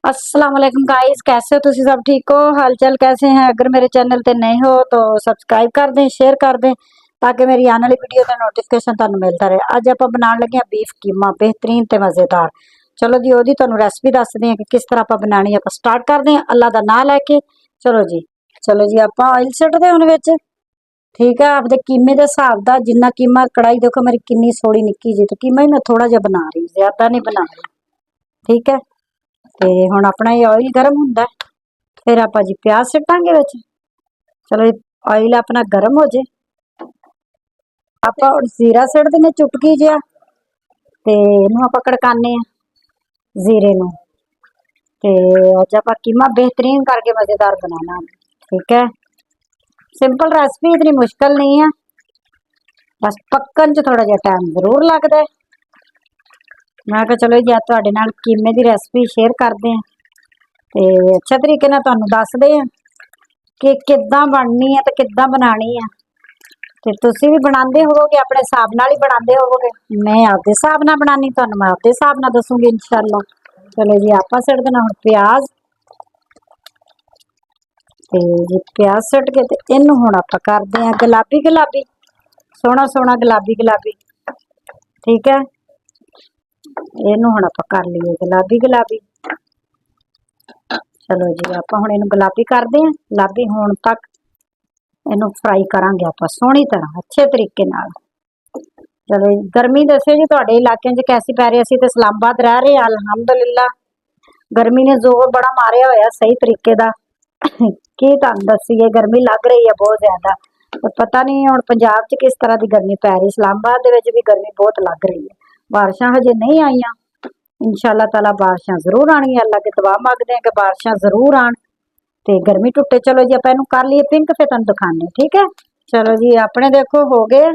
अस्सलाम वालेकुम गाइस, कैसे हो तुसी सब? ठीक हो? हालचाल कैसे हैं? अगर मेरे चैनल ते नए हो तो सब्सक्राइब कर दें, शेयर कर दें ताकि मेरी आने वाली वीडियो का नोटिफिकेशन तुहानू मिलता रहे। अज आप बनाने लगे हैं बीफ कीमा, बेहतरीन ते मज़ेदार। चलो जी, ओदी तुहानू रेसिपी दसदे हैं कि किस तरह आप बनानी है। आप स्टार्ट करते हैं अल्लाह का नाम लैके। चलो जी, आप ऑयल सुटते हैं विच। ठीक है, आपदे कीमे के हिसाब का जिन्ना कीमा, कढ़ाई देखो मेरी कितनी सोहनी निक्की जी, तो कीमा ही मैं थोड़ा जिहा बना रही, ज्यादा नहीं बना रही। ठीक है, ते हुण अपना ये ऑयल गर्म हुंदा है, फिर आपां जी प्याज सिटांगे विच। चलो ऑयल अपना गर्म हो जाए, आपां हुण जीरा सिट दिन्ने चुटकी जिहा, ते इहनूं आपां कड़काने आ जीरे नूं। ते अज आपां कीमा बेहतरीन करके मज़ेदार बनाना। ठीक है, सिंपल रेसिपी, इतनी मुश्किल नहीं है, बस पक्कन च थोड़ा जिहा टाइम जरूर लगदा है। मैं कहा चलो जी अज तुहाडे नाल कीमे दी रेसिपी शेयर करदे हैं, ते अच्छे तरीके नाल तुहानू दसदे हैं कि किद्दां बननी है ते किद्दां बनानी है। ते तुसी भी बनांदे होवोगे, अपने हिसाब नाल ही बनांदे होवोगे। मैं आपदे हिसाब नाल बनानी, तुहानू मैं आपदे हिसाब नाल दसूंगी इंशाअल्लाह। चलो जी, आपां सिट देना हुण प्याज, ते जी प्याज सिट के ते इनू हुण आपां करदे हैं गुलाबी गुलाबी, सोहना सोहना गुलाबी गुलाबी। ठीक है, इनू हुण आपां कर लईए गुलाबी गुलाबी। चलो जी, आपां हुण इनू गुलाबी करदे हैं, गुलाबी होण तक इनू फ्राई करांगे आपां सोहनी तरह अच्छे तरीके नाल। चलो जी, गर्मी दस्यो जी तुहाडे इलाके च कैसी पै रही? असीं ते इस्लामाबाद रह रहे हैं, अलहमदुलिल्लाह गर्मी ने जोर बड़ा मारिया होया सही तरीके दा। की तुहानू दसीए, गर्मी लग रही है बहुत ज्यादा। तो पता नहीं हुण पंजाब च किस तरह की गर्मी पै रही, इस्लामाबाद दे विच भी गर्मी बहुत लग रही है। बारिशां हजे नहीं आईयां, इंशाअल्लाह ताला बारिशां जरूर आणियां। अल्लाह की दुआ मंगदे हैं कि बारिशां जरूर आण ते गर्मी टुटे। चलो जी, आपां इहनूं कर लईए पिंक, फिर तुहानू दिखाने। ठीक है, चलो जी, अपने देखो हो गए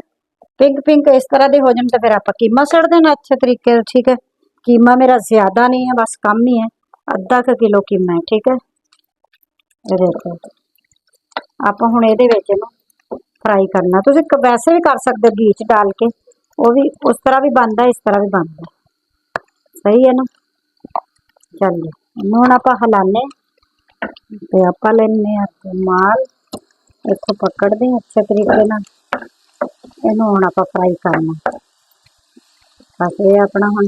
पिंक पिंक इस तरह दे हो जाने तो फिर आपां कीमा सड़ देना अच्छे तरीके। ठीक है, कीमा मेरा ज्यादा नहीं है, बस कम ही है, अद्धा क किलो कीमा है। ठीक है, ये देखो आपां हुण इहदे विच इहनूं फ्राई करना। तुसीं वैसे भी कर सकदे हो घी च डाल के, वो भी उस तरह भी बनदा, इस तरह भी बनदा। सही है ना। चलिए, इहनूं हुण आपां हिलाने ते आपां लैने आ रुमाल, इत्थों पकड़दे हैं अच्छे तरीके नाल। इहनूं हुण आपां फ्राई करना, बस ये अपना हुण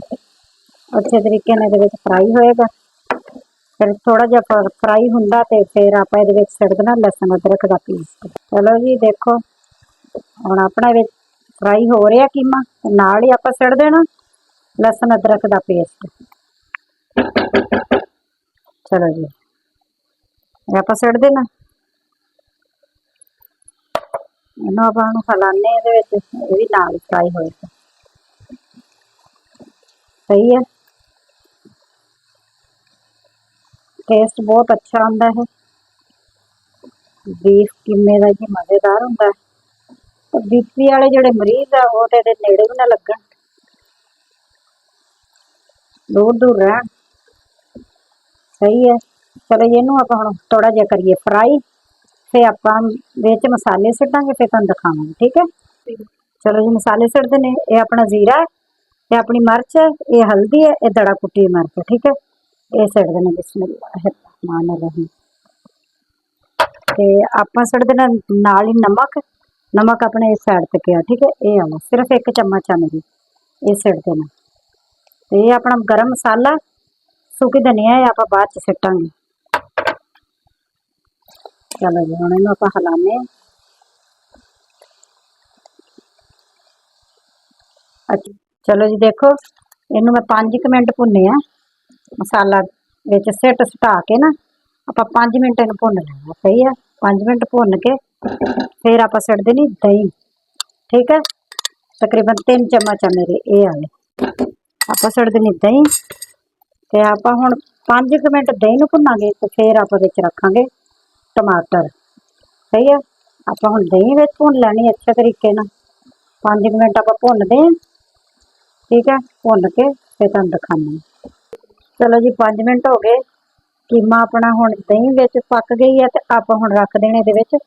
अच्छे तरीके नाल इहदे विच फ्राई होएगा। फिर थोड़ा जिहा फ्राई हुंदा ते फिर आपां इहदे विच सिट देना लहसुन अदरक दा पेस्ट। चलो जी देखो, हुण अपना विच फ्राई हो रिहा कीमा, नाल ही आपां सिट देना लहसुन अदरक दा पेस्ट। चलो जी, आपां सिट देना, इहनूं आपां हिलाने इहदे विच, इह भी नाल फ्राई होएगा। सही है, टेस्ट बहुत अच्छा आंदा है बीफ कीमे दा जी, मज़ेदार हुंदा है। तो बीपी वाले जिहड़े मरीज आ वो ते इहदे नेड़े भी ना लगण, दूर दूर रहण। सही है, चलो जी, इहनूं आपां हुण थोड़ा जिहा करिए फ्राई, फिर आपां विच मसाले सिटांगे, फिर तुहानूं दिखावांगे। ठीक है, चलो जी, मसाले सिट देने। ये अपना जीरा है, ये अपनी मिर्च है, ये हल्दी है, ये दड़ा कुटी मिर्च है। ठीक है, ये सिट देना बिस्मिल्लाहिर्रहमानिर्रहीम। ते आपां सिट देना नाल ही नमक, नमक अपने इस साइड ते पिया। ठीक है, ये आला सिर्फ एक चम्मच आ मेरी, ये सिट देना। ते ये अपना गरम मसाला, सुकी धनिया है, आपां बाद च सिटांगे। चलो जी, हुण इहनूं आपां हिलाने। अच्छा, चलो जी देखो, इनू मैं 5 मिनट भुन्निया, मसाला विच सिट सुटा के ना आपां 5 मिनट इनू भुन लेना। सही है, 5 मिनट भुन के फिर आपां सिट देनी दही। ठीक है, तकरीबन 3 चम्मच आ मेरे ये आले, आपां सिट देनी दही। ते आपां हुण 5 मिनट दही नूं भुनांगे ते फिर आपां विच रखांगे टमाटर। सही है, आपां हुण दही विच भुन लैनी अच्छे तरीके नाल, 5 मिनट आपां भुनदे हां। ठीक है, भुन के फिर तुहानूं दिखाने। चलो जी, 5 मिनट हो गए, कीमा अपना हुण दही विच पक गई है, ते आपां हुण रख देने इहदे विच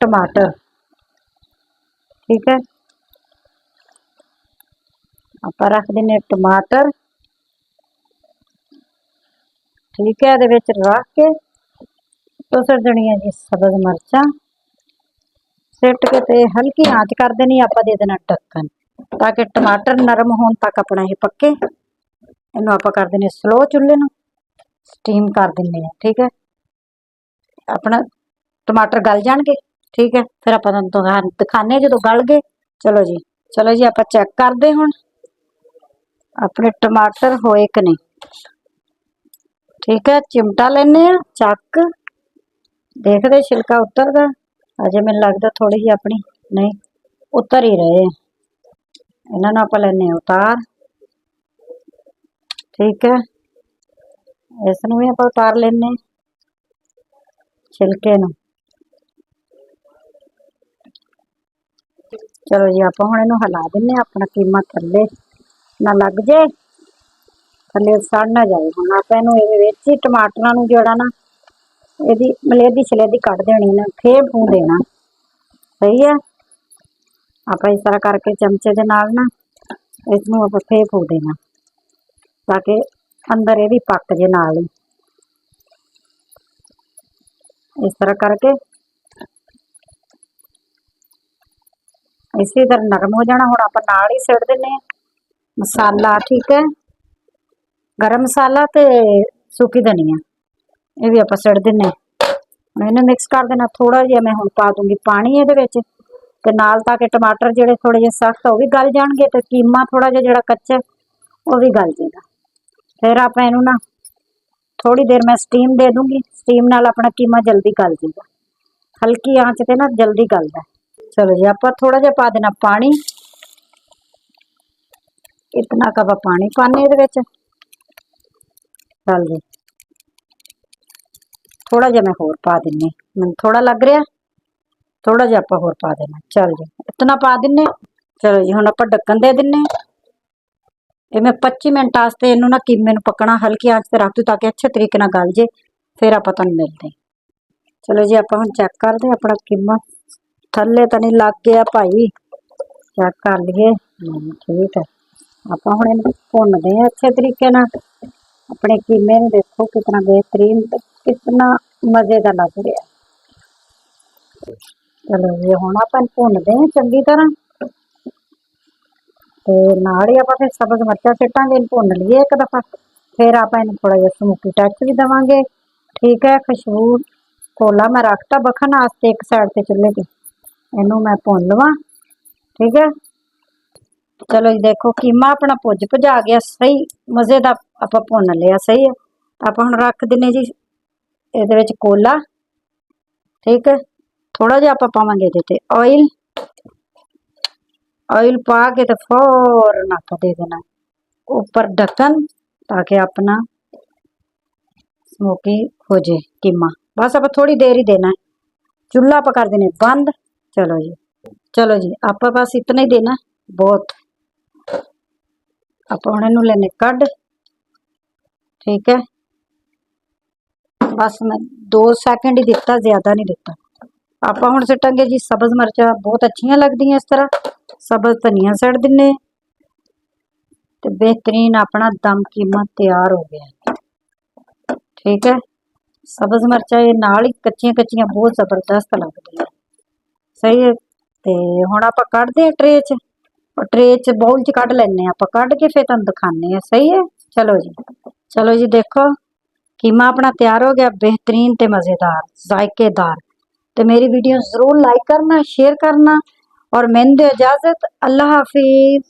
टमाटर। ठीक है, आपां रख देने टमाटर। ठीक है। ਇਹਦੇ ਵਿੱਚ ਰੱਖ ਕੇ तो सिट देनी है जी सब्ज मिर्चा सिट के ते हल्की आंच कर देनी। आप दे देना ढक्कन ताकि टमाटर नरम होने तक अपना ये पक्के। इनू आप कर देने स्लो चुल्हे नू स्टीम कर देने। ठीक है, अपना टमाटर गल जाएंगे। ठीक है, फिर आप दिखाने जो गल गए। चलो जी आप चेक करते हुण अपने टमाटर होए कि नहीं। ठीक है, चिमटा लेने चक देखते छिलका उतरदा। अजे मैनूं लगदा थोड़ी जी अपनी नहीं उतर ही रहे। इन्हां आप लेने उतार। ठीक है, इसनूं भी आप उतार लेने छिलके नूं। चलो जी आप हुण इहनूं हिला दिन्ने। अपना कीमा थल्ले ना लग जाए, थल्ले सड़ ना जाए। हुण आप इहनूं इहदे विच ही टमाटरां नूं जिहड़ा ना इहदी मलेदी छलेदी कढ देनी ना, फेर फूं देना। सही है, आप इस तरह करके चमचे दे नाल ना इसनूं आप फेर फूं देना ताकि अंदर ये भी पक जे नाल ही। इस तरह करके इसी तरह नरम हो जाना। हुण आप नाल ही सिट देने मसाला। ठीक है, गरम मसाला ते सुकी धनिया ये भी आप सिट देने। इन्हें मिक्स कर देना। थोड़ा जिहा मैं हुण पा दूंगी पानी इहदे विच ते नाल ताकि टमाटर जिहड़े थोड़े जिहे सख्त वो भी गल जाणगे ते कीमा थोड़ा जिहा जिहड़ा कच्चा वो भी गल जाएगा। फिर आप इहनूं ना थोड़ी देर मैं स्टीम दे दूंगी। स्टीम नाल अपना कीमा जल्दी गल जाएगा। हल्की आंच ते ना जल्दी गलदा। चलो जी आप थोड़ा जिहा पा देना पानी। इतना कप पानी पाने इहदे विच। चल जी थोड़ा जिहा मैं होर पा दिन्नी, मैनूं थोड़ा लग रहा थोड़ा जिहा आप होर पा देना। चल जी इतना पा दिन्ने। चलो जी हुण आप ढक्कन दे दिन्ने। ये मैं 25 मिनट वास्ते इनू ना कीमे नूं पकना हल्की आंच ते रख दूं ताकि अच्छे तरीके नाल गल जे। फिर आप तुहानूं मिलदे। चलो जी आप हुण चेक करदे अपना कीमा थल्ले तो नहीं लग गया भाई, चेक कर लीए। ठीक है, आप हुण इहनूं भुनदे अच्छे तरीके नाल। अपने कीमे नूं देखो कितना बेहतरीन ते कितना मजे का लग रहा। चलो जी हुण आप भुनदे चंगी तरह ते नाल ही आप फिर सब्ज मिर्चा सिटांगे। भुन लीए एक दफा, फिर आप इन्हूं थोड़ा जिहा स्मोकी टच भी देवांगे। ठीक है, खुशबू कोला मैं रखता बखन वास्ते एक साइड ते चुल्हे ते। इनू मैं भुन लवां। ठीक है, चलो जी देखो कीमा अपना भुज भुजा गया सही मजे का आप भुन लिया। सही है, आप हुण रख दिने जी इहदे विच कोला। ठीक है, थोड़ा जिहा आप पावांगे इहदे ते ऑयल। ऑयल पा के तो फौरन आप दे देना ऊपर ढक्कन ताकि अपना स्मोकी हो जाए कीमा। बस अब थोड़ी देर ही देना है। चूल्हा आप कर देने बंद। चलो जी आप बस इतना ही देना बहुत। आप हुण इहनूं लेने कढ़। ठीक है, बस मैं 2 सेकंड ही दिता, ज्यादा नहीं दिता। आप हुण सिटांगे जी सब्ज मिर्चा बहुत अच्छियां लगदियां। इस तरह सब्ज धनिया सट दिने ते बेहतरीन अपना दम कीमा तैयार हो गया। ठीक है, सब्ज मिर्चा ये नाल ही कच्चियां कच्चियां बहुत जबरदस्त लगदी है। सही है, ते हुण आप कढ़दे ट्रे च। ट्रे च बाउल च कढ़ लैने आप, कढ़ के फिर तुहानूं दिखाने हैं। सही है, चलो जी देखो कीमा अपना तैयार हो गया बेहतरीन ते मज़ेदार जायकेदार। तो मेरी वीडियो जरूर लाइक करना शेयर करना और मैनूं दे इजाजत। अल्लाह हाफिज।